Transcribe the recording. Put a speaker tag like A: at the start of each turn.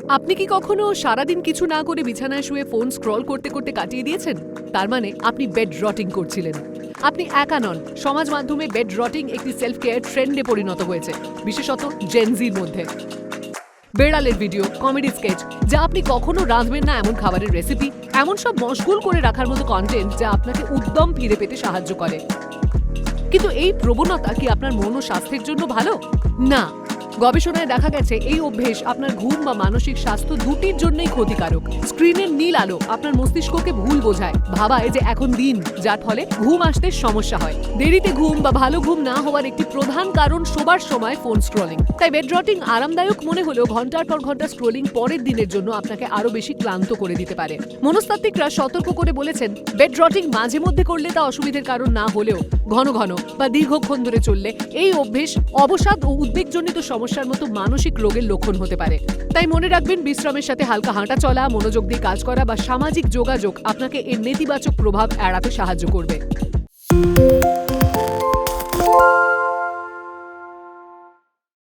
A: আপনি কি কখনো সারাদিন কিছু না করে বিছানায় শুয়ে ফোন স্ক্রল করতে করতে কাটিয়ে দিয়েছেন? তার মানে আপনি বেড রটিং করছিলেন। আপনি একা নন, সমাজ মাধ্যমে বেড রটিং একটি সেলফ কেয়ার ট্রেন্ডে পরিণত হয়েছে, বিশেষত জেনজির মধ্যে। বেড়ালের ভিডিও, কমেডি স্কেচ, যা আপনি কখনো রাঁধবেন না এমন খাবারের রেসিপি, এমন সব মশগুল করে রাখার মতো কন্টেন্ট যা আপনাকে উদ্যম ফিরে পেতে সাহায্য করে। কিন্তু এই প্রবণতা কি আপনার মন ও স্বাস্থ্যের জন্য ভালো? না। গবেষণায় দেখা গেছে এই অভ্যেস আপনার ঘুম বা মানসিক স্বাস্থ্য দুটির জন্যই ক্ষতিকারক। স্ক্রিনের নীল আলো আপনার মস্তিষ্ককে ভুল বোঝায়, ভাবায় যে এখন দিন, যার ফলে ঘুম আসতে সমস্যা হয়। দেরিতে ঘুম বা ভালো ঘুম না হওয়ার একটি প্রধান কারণ শোবার সময় ফোন স্ক্রলিং। তাই বেড রটিং আরামদায়ক মনে হলেও ঘন্টার পর ঘন্টা স্ক্রলিং পরের দিনের জন্য আপনাকে আরো বেশি ক্লান্ত করে দিতে পারে। মনস্তাত্ত্বিকরা সতর্ক করে বলেছেন, বেড রটিং মাঝে মধ্যে করলে তা অসুবিধার কারণ না হলেও ঘন ঘন বা দীর্ঘক্ষণ ধরে চললে এই অভ্যেস অবসাদ ও উদ্বেগজনিত সমস্যার মতো মানসিক রোগের লক্ষণ হতে পারে। তাই মনে রাখবেন, বিশ্রামের সাথে হালকা হাঁটা চলা, মনোযোগ দিয়ে কাজ করা বা সামাজিক যোগাযোগ আপনাকে এর নেতিবাচক প্রভাব এড়াতে সাহায্য করবে।